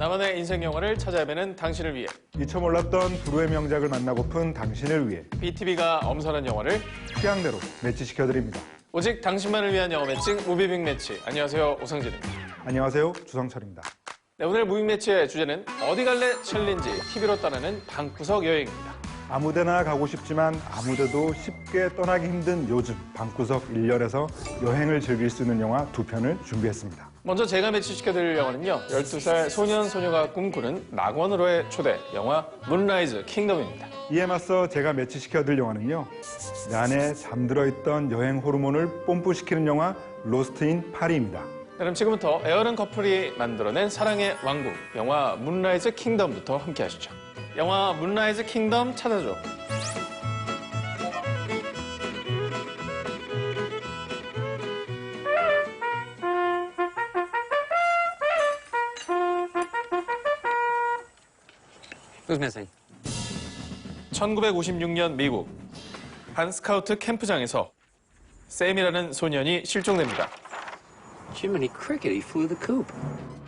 나만의 인생 영화를 찾아뵈는 당신을 위해 미처 몰랐던 불후의 명작을 만나고픈 당신을 위해 BTV가 엄선한 영화를 취향대로 매치시켜드립니다. 오직 당신만을 위한 영화 매칭 무비빅 매치. 안녕하세요, 오성진입니다. 안녕하세요, 주성철입니다. 네, 오늘 무비빅 매치의 주제는 어디 갈래 챌린지 TV로 떠나는 방구석 여행입니다. 아무데나 가고 싶지만 아무데도 쉽게 떠나기 힘든 요즘 방구석 1년에서 여행을 즐길 수 있는 영화 2편을 준비했습니다. 먼저 제가 매치시켜드릴 영화는요, 12살 소년 소녀가 꿈꾸는 낙원으로의 초대 영화 문라이즈 킹덤입니다. 이에 맞서 제가 매치시켜드릴 영화는요, 내 안에 잠들어 있던 여행 호르몬을 뽐뿌시키는 영화 로스트 인 파리입니다. 그럼 지금부터 에어른 커플이 만들어낸 사랑의 왕국 영화 문라이즈 킹덤부터 함께 하시죠. 영화 문라이즈 킹덤 찾아줘. Who's missing? 1956년 미국 한 스카우트 캠프장에서 샘이라는 소년이 실종됩니다. Jiminy Cricket, he flew the coop.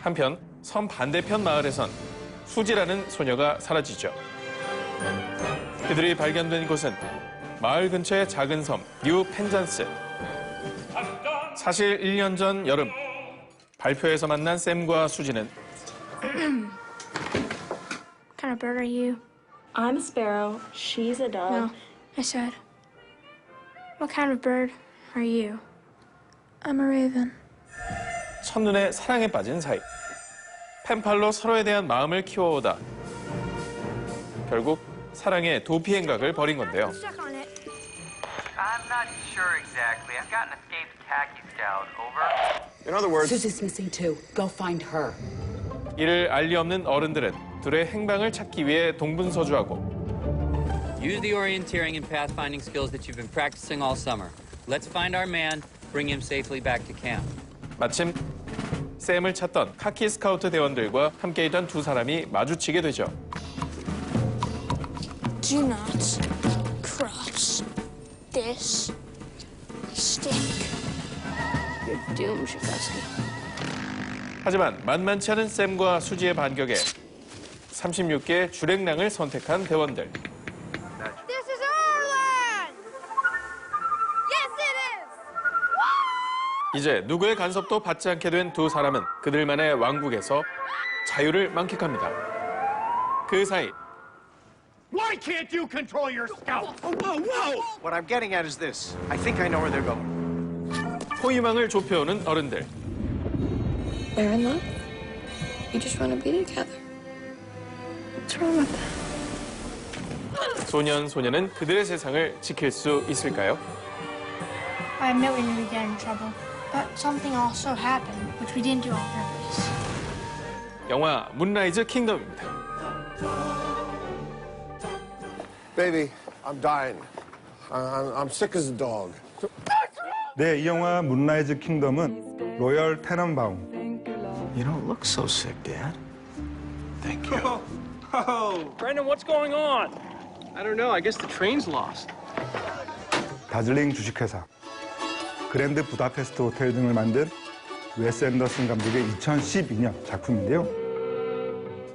한편 섬 반대편 마을에선 수지라는 소녀가 사라지죠. 그들이 발견된 곳은 마을 근처의 작은 섬 뉴 펜잔스. 사실 1년 전 여름 발표에서 만난 샘과 수지는 What kind of bird are you? I'm a sparrow. She's a dove. No, I said, what kind of bird are you? I'm a raven. 첫눈에 사랑에 빠진 사이. 펜팔로 서로에 대한 마음을 키워오다 결국 사랑의 도피 행각을 벌인 건데요. Stuck on it. I'm not sure exactly. I've got an escaped khaki scout. Over. In other words, Susie's missing too. Go find her. 이를 알리 없는 어른들은 둘의 행방을 찾기 위해 동분서주하고 Use the orienteering and pathfinding skills that you've been practicing all summer. Let's find our man, bring him safely back to camp. 마침 샘을 찾던 카키 스카우트 대원들과 함께 있던 두 사람이 마주치게 되죠. Do not cross this stick. You're doomed, Shikowski. 하지만 만만치 않은 샘과 수지의 반격에 36개의 주랭랑을 선택한 대원들. This is our land! Yes, it is! 이제 누구의 간섭도 받지 않게 된 두 사람은 그들만의 왕국에서 자유를 만끽합니다. 그 사이 why can't you control your scout? Whoa! What I'm getting at is this. I think I know where they're going. 포위망을 좁혀오는 어른들. They're in love. You just want to be together. What's wrong with that? 소년, 소녀는 그들의 세상을 지킬 수 있을까요? I admit we knew we'd get in trouble, but something also happened, which we didn't do on purpose. 영화 문라이즈 킹덤입니다. Baby, I'm dying. I'm sick as a dog. 네, 이 영화 문라이즈 킹덤은 로열 테넌바움, You don't look so sick, Dad. Thank you. Brandon, what's going on? I don't know. I guess the train's lost. 다즐링 주식회사, 그랜드 부다페스트 호텔 등을 만든 웨스 앤더슨 감독의 2012년 작품인데요.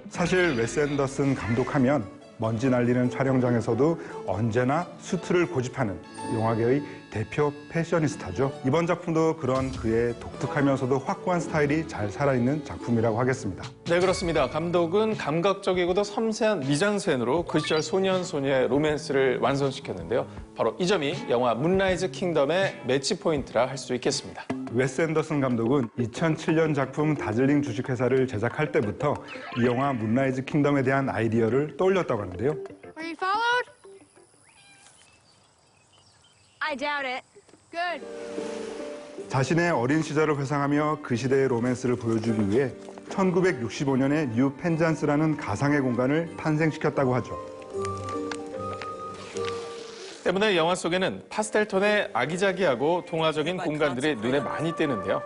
사실 웨스 앤더슨 감독하면 먼지 날리는 촬영장에서도 언제나 수트를 고집하는 영화계의 대표 패셔니스타죠. 이번 작품도 그런 그의 독특하면서도 확고한 스타일이 잘 살아있는 작품이라고 하겠습니다. 네, 그렇습니다. 감독은 감각적이고도 섬세한 미장센으로 그 시절 소년, 소녀의 로맨스를 완성시켰는데요. 바로 이 점이 영화 문라이즈 킹덤의 매치 포인트라 할 수 있겠습니다. 웨스 앤더슨 감독은 2007년 작품 다즐링 주식회사를 제작할 때부터 이 영화 문라이즈 킹덤에 대한 아이디어를 떠올렸다고 하는데요. Were you followed? I doubt it. Good. 자신의 어린 시절을 회상하며 그 시대의 로맨스를 보여주기 위해 1965년에 뉴 펜잔스라는 가상의 공간을 탄생시켰다고 하죠. 때문에 영화 속에는 파스텔 톤의 아기자기하고 동화적인 공간들이 눈에 많이 띄는데요.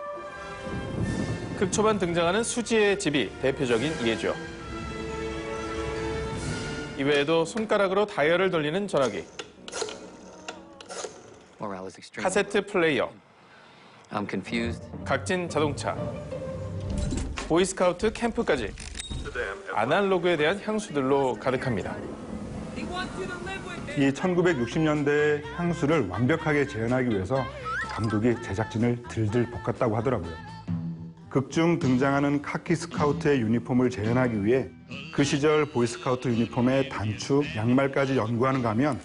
극초반 등장하는 수지의 집이 대표적인 예죠. 이외에도 손가락으로 다이얼을 돌리는 전화기, 카세트 플레이어, I'm confused. 각진 자동차, 보이스카우트 캠프까지 아날로그에 대한 향수들로 가득합니다. 이 1960년대 향수를 완벽하게 재현하기 위해서 감독이 제작진을 들들 볶았다고 하더라고요. 극중 등장하는 카키 스카우트의 유니폼을 재현하기 위해 그 시절 보이스카우트 유니폼의 단추, 양말까지 연구하는가 하면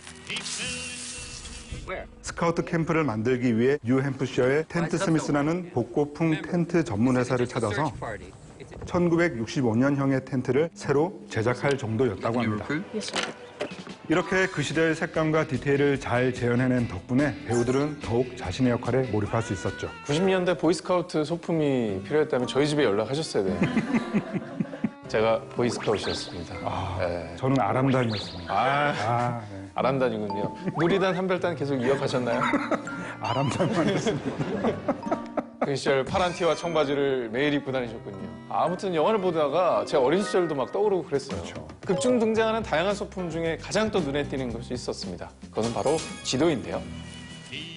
스카우트 캠프를 만들기 위해 뉴햄프셔의 텐트 스미스라는 복고풍 텐트 전문 회사를 찾아서 1965년형의 텐트를 새로 제작할 정도였다고 합니다. 이렇게 그 시대의 색감과 디테일을 잘 재현해낸 덕분에 배우들은 더욱 자신의 역할에 몰입할 수 있었죠. 90년대 보이스카우트 소품이 필요했다면 저희 집에 연락하셨어야 돼요. 제가 보이스카우트였습니다. 네. 저는 아람단이었습니다. 네. 아람단이군요. 누리단, 한별단 계속 이어가셨나요? 아람단만 했습니다. 그 시절 파란 티와 청바지를 매일 입고 다니셨군요. 아무튼 영화를 보다가 제 어린 시절도 막 떠오르고 그랬어요. 그렇죠. 극중 등장하는 다양한 소품 중에 가장 또 눈에 띄는 것이 있었습니다. 그것은 바로 지도인데요.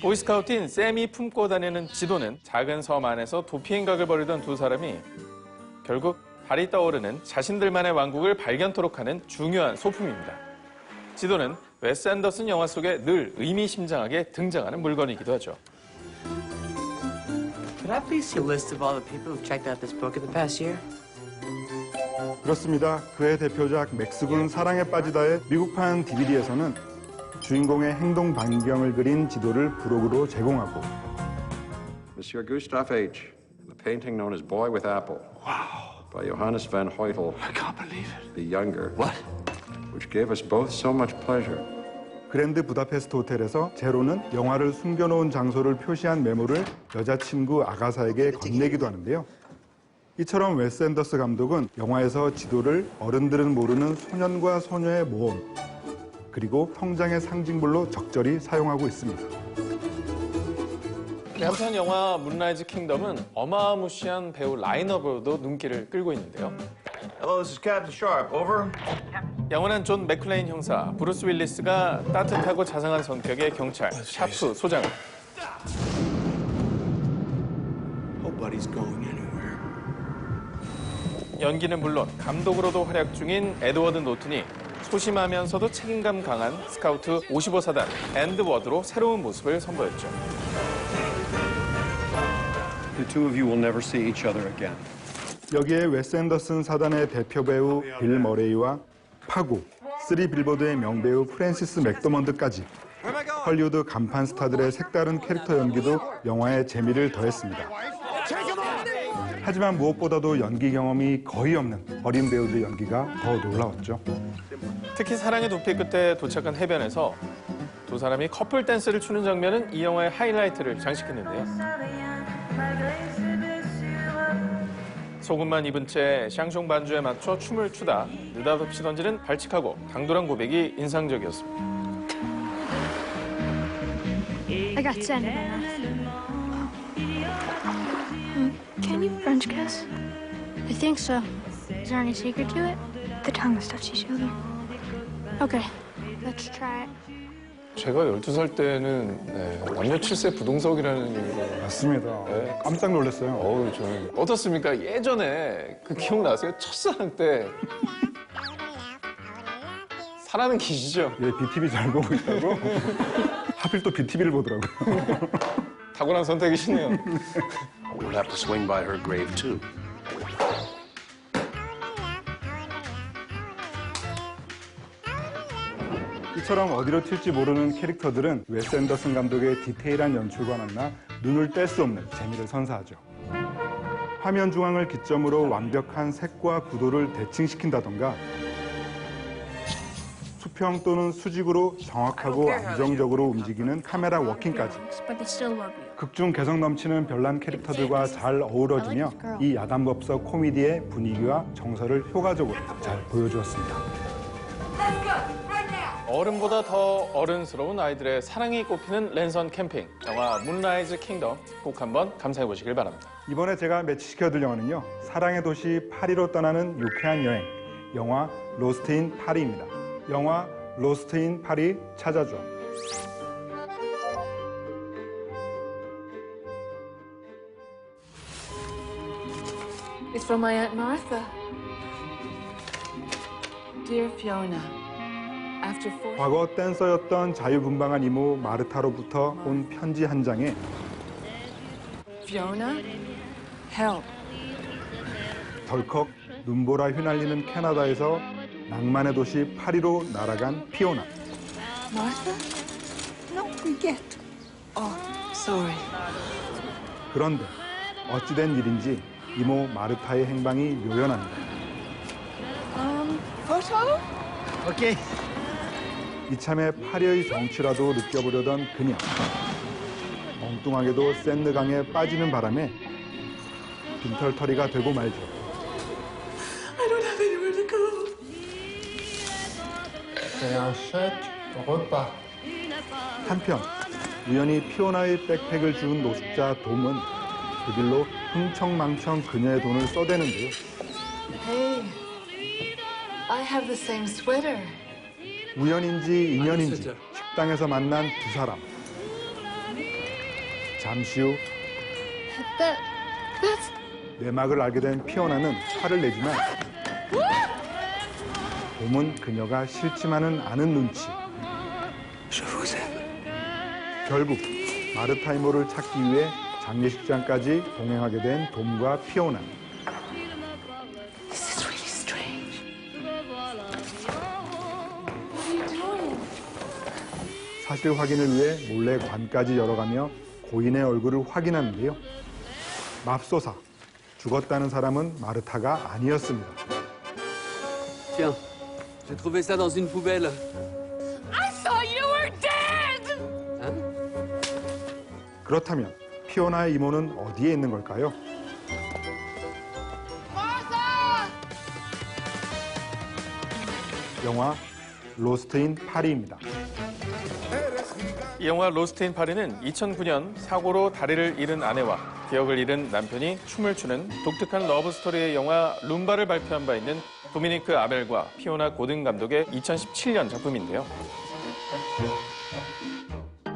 보이스카우트인 샘이 품고 다니는 지도는 작은 섬 안에서 도피 행각을 벌이던 두 사람이 결국 달이 떠오르는 자신들만의 왕국을 발견토록 하는 중요한 소품입니다. 지도는 웨스 앤더슨 영화 속에 늘 의미심장하게 등장하는 물건이기도 하죠. Could I please see a list of all the people who've checked out this book in the past year? 그렇습니다. 그의 대표작 맥스군 사랑에 빠지다의 미국판 DVD에서는 주인공의 행동 반경을 그린 지도를 부록으로 제공하고 Monsieur Gustave H., the painting known as Boy with Apple. Wow. By Johannes van Huytel. I can't believe it. The Younger. What? Which gave us both so much pleasure. 그랜드 부다페스트 호텔에서 제로는 영화를 숨겨놓은 장소를 표시한 메모를 여자친구 아가사에게 건네기도 하는데요. 이처럼 웨스 앤더스 감독은 영화에서 지도를 어른들은 모르는 소년과 소녀의 모험, 그리고 성장의 상징물로 적절히 사용하고 있습니다. 한편 영화 문라이즈 킹덤은 어마무시한 배우 라인업으로도 눈길을 끌고 있는데요. Hello, this is Captain Sharp. Over. 영화는 존 맥클레인 형사, 브루스 윌리스가 따뜻하고 자상한 성격의 경찰, 샤프 소장을 Nobody's going anywhere. 연기는 물론 감독으로도 활약 중인 에드워드 노튼이 소심하면서도 책임감 강한 스카우트 55사단 앤드워드로 새로운 모습을 선보였죠. The two of you will never see each other again. 여기에 웨스 앤더슨 사단의 대표 배우 빌 머레이와 파고, 3빌보드의 명배우 프랜시스 맥도먼드까지 헐리우드 간판 스타들의 색다른 캐릭터 연기도 영화의 재미를 더했습니다. 하지만 무엇보다도 연기 경험이 거의 없는 어린 배우들의 연기가 더 놀라웠죠. 특히 사랑의 도피 끝에 도착한 해변에서 두 사람이 커플 댄스를 추는 장면은 이 영화의 하이라이트를 장식했는데요. 속옷만 입은 채 샹숑 반주에 맞춰 춤을 추다 느닷없이 던지는 발칙하고 당돌한 고백이 인상적이었습니다. I got sand in my mouth. Can you French kiss? I think so. Is there any secret to it? The tongues touch each other. Okay, let's try it. 제가 12살 때는 남녀 7세 부동석이라는 얘기를 맞습니다. 깜짝 놀랐어요. 저는 어떻습니까? 예전에 그 기억나세요? 첫사랑 때 사랑은 기시죠? 예, BTV 잘 보고 있다고? 하필 또 BTV를 보더라고요. 탁월한 선택이시네요. We'll have to swing by her grave, too. 이처럼 어디로 튈지 모르는 캐릭터들은 웨스 앤더슨 감독의 디테일한 연출과 만나 눈을 뗄 수 없는 재미를 선사하죠. 화면 중앙을 기점으로 완벽한 색과 구도를 대칭시킨다던가 수평 또는 수직으로 정확하고 안정적으로 움직이는 카메라 워킹까지 극중 개성 넘치는 별난 캐릭터들과 잘 어우러지며 이 야단법석 코미디의 분위기와 정서를 효과적으로 잘 보여주었습니다. 어른보다 더 어른스러운 아이들의 사랑이 꽃피는 랜선 캠핑, 영화 문라이즈 킹덤 꼭 한번 감상해 보시길 바랍니다. 이번에 제가 매치시켜드릴 영화는요, 사랑의 도시 파리로 떠나는 유쾌한 여행, 영화 로스트 인 파리입니다. 영화 로스트 인 파리 찾아줘. It's from my Aunt Martha. Dear Fiona, after 4 과거 댄서였던 자유분방한 이모 마르타로부터 온 편지 한 장에 Fiona, help. 덜컥 눈보라 휘날리는 캐나다에서 낭만의 도시 파리로 날아간 피오나. Martha? No, forget. Oh, sorry. 그런데 어찌된 일인지 이모 마르타의 행방이 묘연합니다. Photo? Okay. 이참에 파리의 정취라도 느껴보려던 그녀. 엉뚱하게도 샌드강에 빠지는 바람에 빈털터리가 되고 말죠. I don't have anywhere to go. C'est un chèque repas. 한편 우연히 피오나의 백팩을 준 노숙자 돔은 그 길로 흥청망청 그녀의 돈을 써대는데요. Hey, I have the same sweater. 우연인지 인연인지 식당에서 만난 두 사람. 잠시 후 That's 내막을 알게 된 피오나는 화를 내지만 돔은 그녀가 싫지만은 않은 눈치. 결국 마르타 이모를 찾기 위해 장례식장까지 동행하게 된 돔과 피오나. This is really strange. What are you doing? 사실 확인을 위해 몰래 관까지 열어가며 고인의 얼굴을 확인하는데요. 맙소사, 죽었다는 사람은 마르타가 아니었습니다. Tiens, j'ai trouvé ça dans une poubelle. I thought you were dead! 그렇다면 피오나의 이모는 어디에 있는 걸까요? 영화 로스트인 파리입니다. 이 영화 로스트 인 파리는 2009년 사고로 다리를 잃은 아내와 기억을 잃은 남편이 춤을 추는 독특한 러브 스토리의 영화 룸바를 발표한 바 있는 도미니크 아벨과 피오나 고든 감독의 2017년 작품인데요.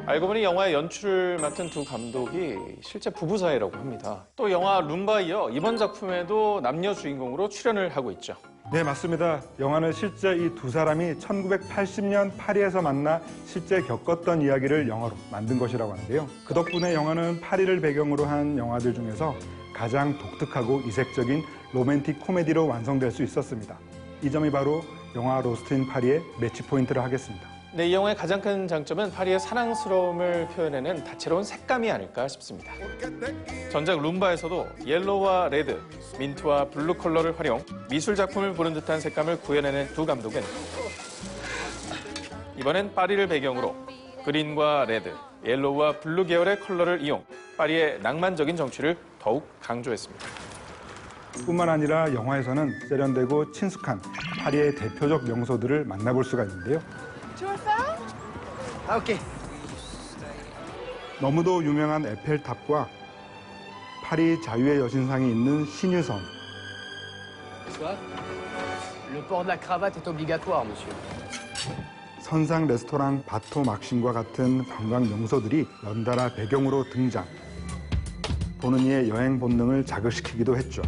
알고 보니 영화의 연출을 맡은 두 감독이 실제 부부 사이라고 합니다. 또 영화 룸바에 이어 이번 작품에도 남녀 주인공으로 출연을 하고 있죠. 네, 맞습니다. 영화는 실제 이 두 사람이 1980년 파리에서 만나 실제 겪었던 이야기를 영화로 만든 것이라고 하는데요. 그 덕분에 영화는 파리를 배경으로 한 영화들 중에서 가장 독특하고 이색적인 로맨틱 코미디로 완성될 수 있었습니다. 이 점이 바로 영화 로스트 인 파리의 매치 포인트를 하겠습니다. 네, 이 영화의 가장 큰 장점은 파리의 사랑스러움을 표현해낸 다채로운 색감이 아닐까 싶습니다. 전작 룸바에서도 옐로우와 레드, 민트와 블루 컬러를 활용, 미술 작품을 보는 듯한 색감을 구현해낸 두 감독은 이번엔 파리를 배경으로 그린과 레드, 옐로우와 블루 계열의 컬러를 이용 파리의 낭만적인 정취를 더욱 강조했습니다. 뿐만 아니라 영화에서는 세련되고 친숙한 파리의 대표적 명소들을 만나볼 수가 있는데요. Okay. 너무도 유명한 에펠탑과 파리 자유의 여신상이 있는 신유섬. Soit, le port de la cravate est obligatoire, monsieur. 선상 레스토랑 바토 막심과 같은 관광 명소들이 연달아 배경으로 등장. 보는 이의 여행 본능을 자극시키기도 했죠.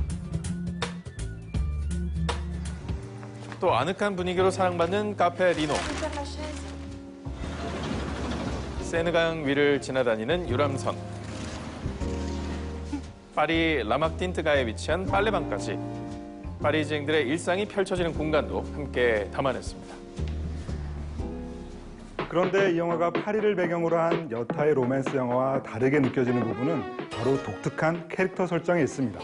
또 아늑한 분위기로 사랑받는 카페 리노. 세느강 위를 지나다니는 유람선. 파리 라마틴트가에 위치한 빨래방까지 파리지앵들의 일상이 펼쳐지는 공간도 함께 담아냈습니다. 그런데 이 영화가 파리를 배경으로 한 여타의 로맨스 영화와 다르게 느껴지는 부분은 바로 독특한 캐릭터 설정에 있습니다.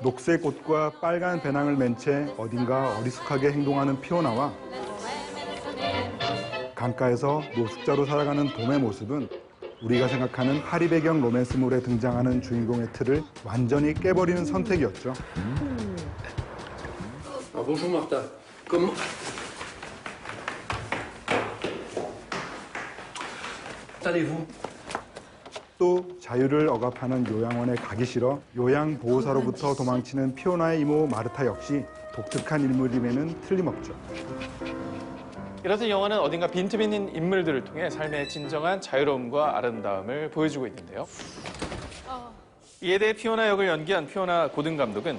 녹색 옷과 빨간 배낭을 맨 채 어딘가 어리숙하게 행동하는 피오나와 강가에서 노숙자로 살아가는 돔의 모습은 우리가 생각하는 파리 배경 로맨스물에 등장하는 주인공의 틀을 완전히 깨버리는 선택이었죠. Bonjour Martha. Comment... allez-vous? 또 자유를 억압하는 요양원에 가기 싫어 요양보호사로부터 도망치는 피오나의 이모 마르타 역시 독특한 인물임에는 틀림없죠. 이렇듯 영화는 어딘가 빈틈있는 인물들을 통해 삶의 진정한 자유로움과 아름다움을 보여주고 있는데요. 이에 대해 피오나 역을 연기한 피오나 고든 감독은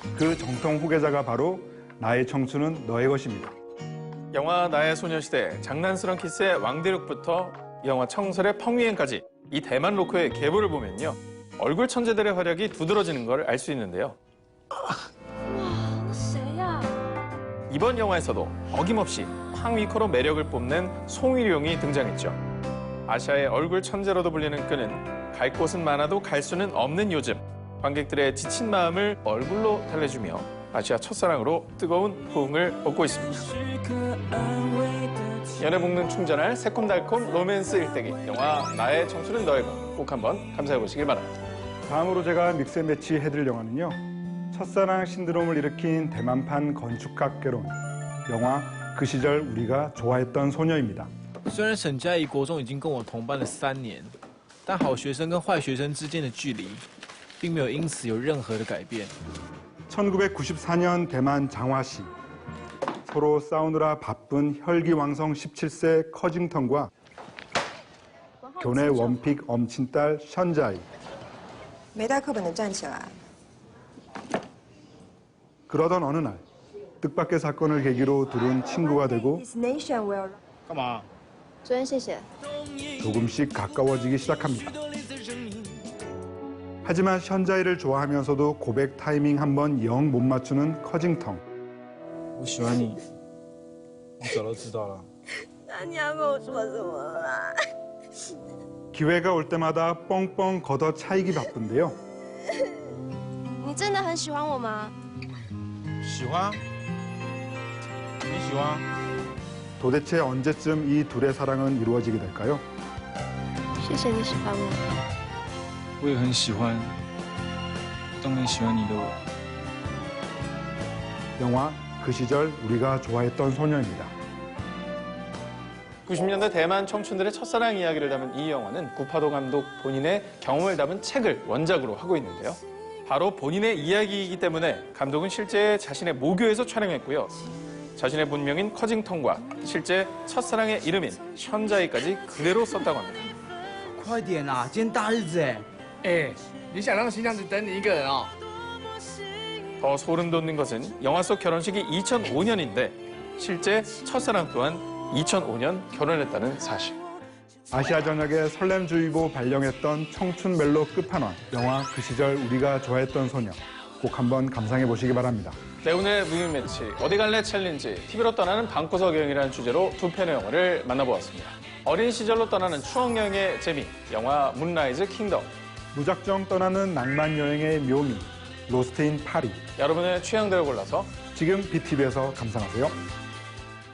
그 정통 후계자가 바로 나의 청춘은 너의 것입니다. 영화 나의 소녀시대, 장난스러운 키스의 왕대륙부터 영화 청설의 펑유행까지 이 대만 로코의 계보를 보면요. 얼굴 천재들의 활약이 두드러지는 걸 알 수 있는데요. 이번 영화에서도 어김없이 황위커로 매력을 뽐낸 송일용이 등장했죠. 아시아의 얼굴 천재로도 불리는 그는 갈 곳은 많아도 갈 수는 없는 요즘 관객들의 지친 마음을 얼굴로 달래주며 아시아 첫사랑으로 뜨거운 호응을 얻고 있습니다. 연애 복능 충전할 새콤달콤 로맨스 일대기 영화 나의 청춘은 너의 것 꼭 한번 감상해 보시길 바랍니다. 다음으로 제가 믹스매치 해드릴 영화는요. 첫사랑 신드롬을 일으킨 대만판 건축학개론 영화 그 시절 우리가 좋아했던 소녀입니다. 虽然沈佳宜国中已经跟我同班了3年，但好学生跟坏学生之间的距离，并没有因此有任何的改变。 1994년 대만 장화시 서로 싸우느라 바쁜 혈기왕성 17세 커징턴과 교내 원픽 엄친딸 션자이 没带课本的站起来。 그러던 어느 날 뜻밖의 사건을 계기로 둘은 친구가 되고 This nation will. 干嘛？昨天谢谢。 조금씩 가까워지기 시작합니다. 하지만 션자이를 좋아하면서도 고백 타이밍 한 번 영 못 맞추는 커징턴. 我喜欢你，你早都知道了。那你要跟我说什么啦？ 기회가 올 때마다 뻥뻥 걷어 차이기 바쁜데요. 你真的很喜欢我吗？喜欢？你喜欢？ 도대체 언제쯤 이 둘의 사랑은 이루어지게 될까요? 谢谢你喜欢我。我也很喜欢，当年喜欢你的我。 영화 그 시절 우리가 좋아했던 소녀입니다. 90년대 대만 청춘들의 첫사랑 이야기를 담은 이 영화는 구파도 감독 본인의 경험을 담은 책을 원작으로 하고 있는데요. 바로 본인의 이야기이기 때문에 감독은 실제 자신의 모교에서 촬영했고요. 자신의 본명인 커징턴과 실제 첫사랑의 이름인 션자이까지 그대로 썼다고 합니다. 快点啊，今天大日子哎！哎，你想让新娘子等你一个人哦？ 더 소름 돋는 것은 영화 속 결혼식이 2005년인데 실제 첫사랑 또한 2005년 결혼했다는 사실. 아시아 전역에 설렘주의보 발령했던 청춘 멜로 끝판왕 영화 그 시절 우리가 좋아했던 소녀 꼭 한번 감상해 보시기 바랍니다. 네, 오늘 무인 매치 어디 갈래 챌린지 TV로 떠나는 방구석 여행이라는 주제로 두 편의 영화를 만나보았습니다. 어린 시절로 떠나는 추억 여행의 재미 영화 문라이즈 킹덤, 무작정 떠나는 낭만 여행의 묘미 로스트 인 파리. 여러분의 취향대로 골라서 지금 BTV에서 감상하세요.